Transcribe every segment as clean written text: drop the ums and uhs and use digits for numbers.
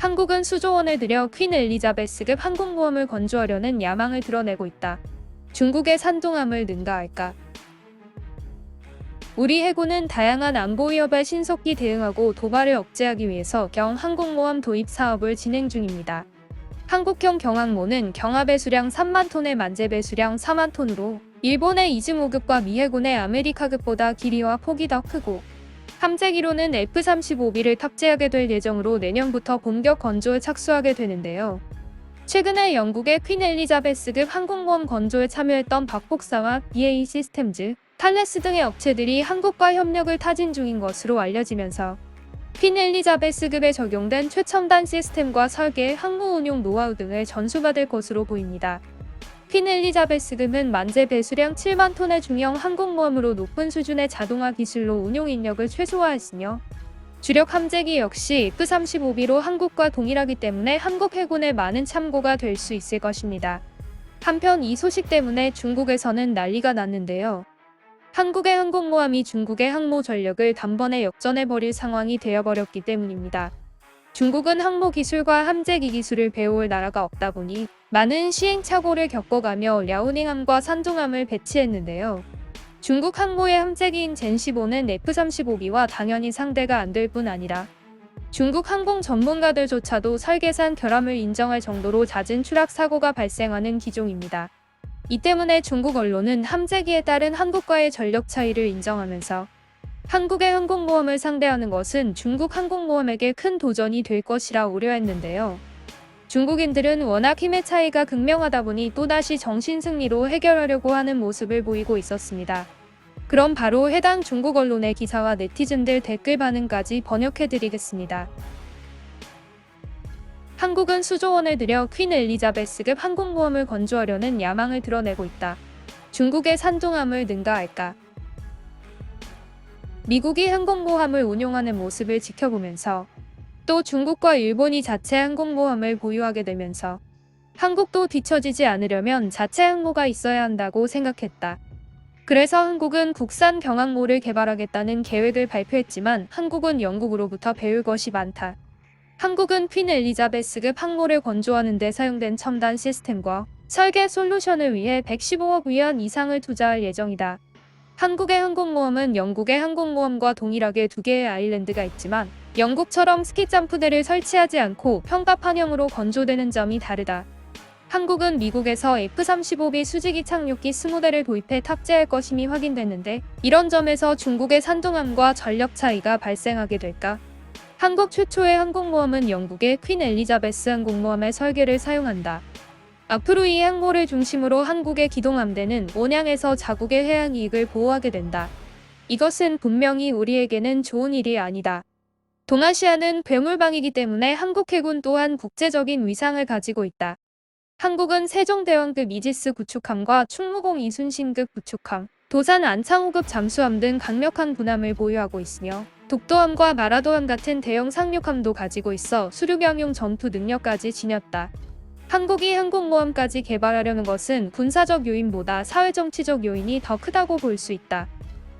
한국은 수조 원을 들여 퀸 엘리자베스급 항공모함을 건조하려는 야망을 드러내고 있다. 중국의 산둥함을 능가할까? 우리 해군은 다양한 안보 위협에 신속히 대응하고 도발을 억제하기 위해서 경항공모함 도입 사업을 진행 중입니다. 한국형 경항모는 경하 배수량 3만 톤에 만재 배수량 4만 톤으로 일본의 이즈모급과 미 해군의 아메리카급보다 길이와 폭이 더 크고 함재기로는 F-35B를 탑재하게 될 예정으로 내년부터 본격 건조에 착수하게 되는데요. 최근에 영국의 퀸 엘리자베스급 항공모함 건조에 참여했던 박복사와 BAE 시스템즈, 탈레스 등의 업체들이 한국과 협력을 타진 중인 것으로 알려지면서 퀸 엘리자베스급에 적용된 최첨단 시스템과 설계, 항모 운용 노하우 등을 전수받을 것으로 보입니다. 퀸 엘리자베스급은 만재 배수량 7만 톤의 중형 항공모함으로 높은 수준의 자동화 기술로 운용 인력을 최소화했으며 주력 함재기 역시 F-35B로 한국과 동일하기 때문에 한국 해군에 많은 참고가 될 수 있을 것입니다. 한편 이 소식 때문에 중국에서는 난리가 났는데요. 한국의 항공모함이 중국의 항모 전력을 단번에 역전해버릴 상황이 되어버렸기 때문입니다. 중국은 항모 기술과 함재기 기술을 배울 나라가 없다 보니 많은 시행착오를 겪어가며 랴오닝함과 산둥함을 배치했는데요. 중국 항모의 함재기인 젠15는 F-35B와 당연히 상대가 안 될 뿐 아니라 중국 항공 전문가들조차도 설계상 결함을 인정할 정도로 잦은 추락 사고가 발생하는 기종입니다. 이 때문에 중국 언론은 함재기에 따른 한국과의 전력 차이를 인정하면서 한국의 항공모함을 상대하는 것은 중국 항공모함에게 큰 도전이 될 것이라 우려했는데요. 중국인들은 워낙 힘의 차이가 극명하다 보니 또다시 정신승리로 해결하려고 하는 모습을 보이고 있었습니다. 그럼 바로 해당 중국 언론의 기사와 네티즌들 댓글 반응까지 번역해드리겠습니다. 한국은 수조 원을 들여 퀸 엘리자베스급 항공모함을 건조하려는 야망을 드러내고 있다. 중국의 산둥함을 능가할까? 미국이 항공모함을 운용하는 모습을 지켜보면서 또 중국과 일본이 자체 항공모함을 보유하게 되면서 한국도 뒤처지지 않으려면 자체 항모가 있어야 한다고 생각했다. 그래서 한국은 국산 경항모를 개발하겠다는 계획을 발표했지만 한국은 영국으로부터 배울 것이 많다. 한국은 퀸 엘리자베스급 항모를 건조하는 데 사용된 첨단 시스템과 설계 솔루션을 위해 115억 위안 이상을 투자할 예정이다. 한국의 항공모함은 영국의 항공모함과 동일하게 두 개의 아일랜드가 있지만 영국처럼 스키 점프대를 설치하지 않고 평갑판형으로 건조되는 점이 다르다. 한국은 미국에서 F-35B 수직이 착륙기 20대를 도입해 탑재할 것임이 확인됐는데 이런 점에서 중국의 산둥함과 전력 차이가 발생하게 될까? 한국 최초의 항공모함은 영국의 퀸 엘리자베스 항공모함의 설계를 사용한다. 앞으로 이 항모를 중심으로 한국의 기동함대는 온양에서 자국의 해양 이익을 보호하게 된다. 이것은 분명히 우리에게는 좋은 일이 아니다. 동아시아는 괴물방이기 때문에 한국 해군 또한 국제적인 위상을 가지고 있다. 한국은 세종대왕급 이지스 구축함과 충무공 이순신급 구축함, 도산 안창호급 잠수함 등 강력한 군함을 보유하고 있으며 독도함과 마라도함 같은 대형 상륙함도 가지고 있어 수륙양용 전투 능력까지 지녔다. 한국이 항공모함까지 개발하려는 것은 군사적 요인보다 사회정치적 요인이 더 크다고 볼 수 있다.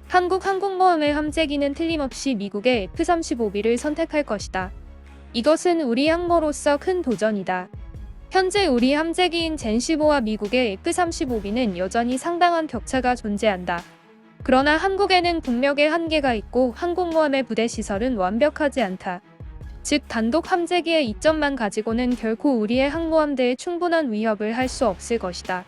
한국 항공모함의 함재기는 틀림없이 미국의 F-35B를 선택할 것이다. 이것은 우리 항모로서 큰 도전이다. 현재 우리 함재기인 젠15와 미국의 F-35B는 여전히 상당한 격차가 존재한다. 그러나 한국에는 국력의 한계가 있고 항공모함의 부대 시설은 완벽하지 않다. 즉 단독 함재기의 이점만 가지고는 결코 우리의 항모함대에 충분한 위협을 할 수 없을 것이다.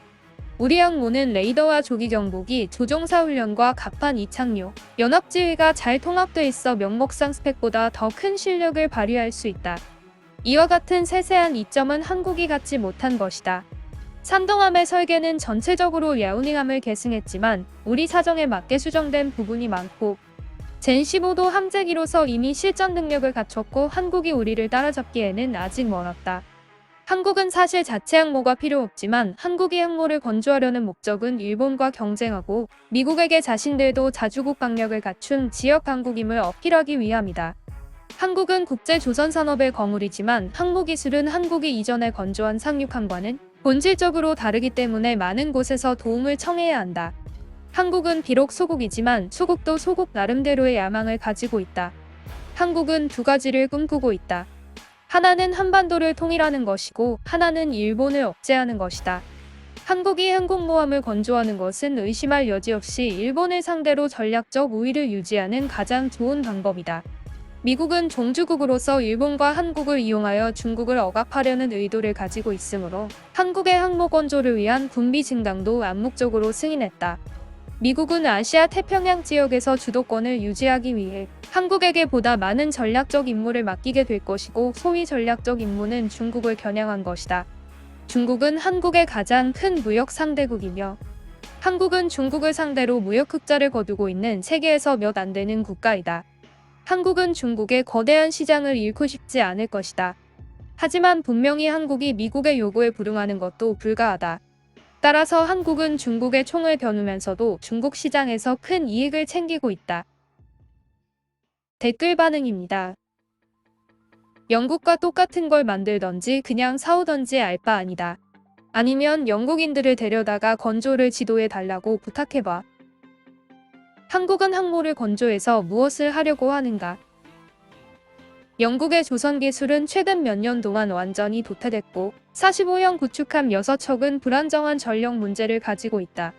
우리 항모는 레이더와 조기 경보기, 조종사 훈련과 갑판 이착륙, 연합지휘가 잘 통합돼 있어 명목상 스펙보다 더 큰 실력을 발휘할 수 있다. 이와 같은 세세한 이점은 한국이 갖지 못한 것이다. 산둥함의 설계는 전체적으로 랴오닝함을 계승했지만 우리 사정에 맞게 수정된 부분이 많고 젠15도 함재기로서 이미 실전 능력을 갖췄고 한국이 우리를 따라잡기에는 아직 멀었다. 한국은 사실 자체 항모가 필요 없지만 한국이 항모를 건조하려는 목적은 일본과 경쟁하고 미국에게 자신들도 자주국 강력을 갖춘 지역 강국임을 어필하기 위함이다. 한국은 국제조선산업의 거물이지만 항모기술은 한국이 이전에 건조한 상륙함과는 본질적으로 다르기 때문에 많은 곳에서 도움을 청해야 한다. 한국은 비록 소국이지만 소국도 소국 나름대로의 야망을 가지고 있다. 한국은 두 가지를 꿈꾸고 있다. 하나는 한반도를 통일하는 것이고 하나는 일본을 억제하는 것이다. 한국이 항공모함을 건조하는 것은 의심할 여지 없이 일본을 상대로 전략적 우위를 유지하는 가장 좋은 방법이다. 미국은 종주국으로서 일본과 한국을 이용하여 중국을 억압하려는 의도를 가지고 있으므로 한국의 항모 건조를 위한 군비 증강도 암묵적으로 승인했다. 미국은 아시아 태평양 지역에서 주도권을 유지하기 위해 한국에게 보다 많은 전략적 임무를 맡기게 될 것이고 소위 전략적 임무는 중국을 겨냥한 것이다. 중국은 한국의 가장 큰 무역 상대국이며 한국은 중국을 상대로 무역 흑자를 거두고 있는 세계에서 몇 안 되는 국가이다. 한국은 중국의 거대한 시장을 잃고 싶지 않을 것이다. 하지만 분명히 한국이 미국의 요구에 불응하는 것도 불가하다. 따라서 한국은 중국의 총을 겨누면서도 중국 시장에서 큰 이익을 챙기고 있다. 댓글 반응입니다. 영국과 똑같은 걸 만들던지 그냥 사오던지 알 바 아니다. 아니면 영국인들을 데려다가 건조를 지도해 달라고 부탁해봐. 한국은 항모를 건조해서 무엇을 하려고 하는가? 영국의 조선 기술은 최근 몇 년 동안 완전히 도태됐고 45형 구축함 6척은 불안정한 전력 문제를 가지고 있다.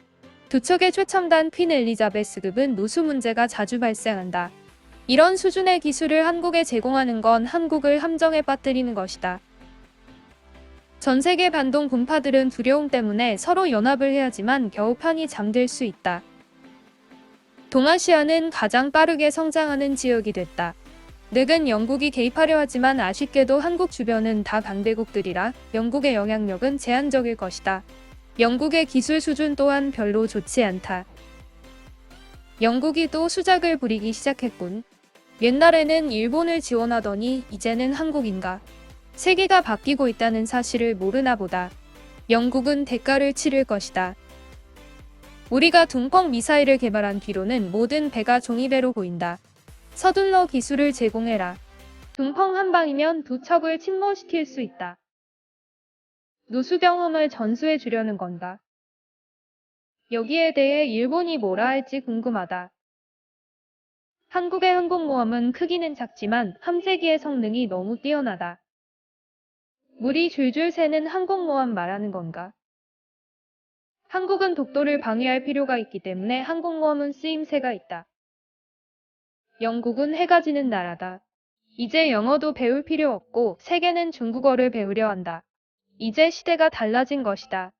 두 척의 최첨단 퀸 엘리자베스급은 누수 문제가 자주 발생한다. 이런 수준의 기술을 한국에 제공하는 건 한국을 함정에 빠뜨리는 것이다. 전 세계 반동 분파들은 두려움 때문에 서로 연합을 해야지만 겨우 편히 잠들 수 있다. 동아시아는 가장 빠르게 성장하는 지역이 됐다. 늙은 영국이 개입하려 하지만 아쉽게도 한국 주변은 다 강대국들이라 영국의 영향력은 제한적일 것이다. 영국의 기술 수준 또한 별로 좋지 않다. 영국이 또 수작을 부리기 시작했군. 옛날에는 일본을 지원하더니 이제는 한국인가. 세계가 바뀌고 있다는 사실을 모르나 보다. 영국은 대가를 치를 것이다. 우리가 둥펑 미사일을 개발한 뒤로는 모든 배가 종이배로 보인다. 서둘러 기술을 제공해라. 둥펑 한 방이면 두 척을 침몰시킬 수 있다. 누수 경험을 전수해 주려는 건가? 여기에 대해 일본이 뭐라 할지 궁금하다. 한국의 항공모함은 크기는 작지만 함재기의 성능이 너무 뛰어나다. 물이 줄줄 새는 항공모함 말하는 건가? 한국은 독도를 방위할 필요가 있기 때문에 항공모함은 쓰임새가 있다. 영국은 해가 지는 나라다. 이제 영어도 배울 필요 없고 세계는 중국어를 배우려 한다. 이제 시대가 달라진 것이다.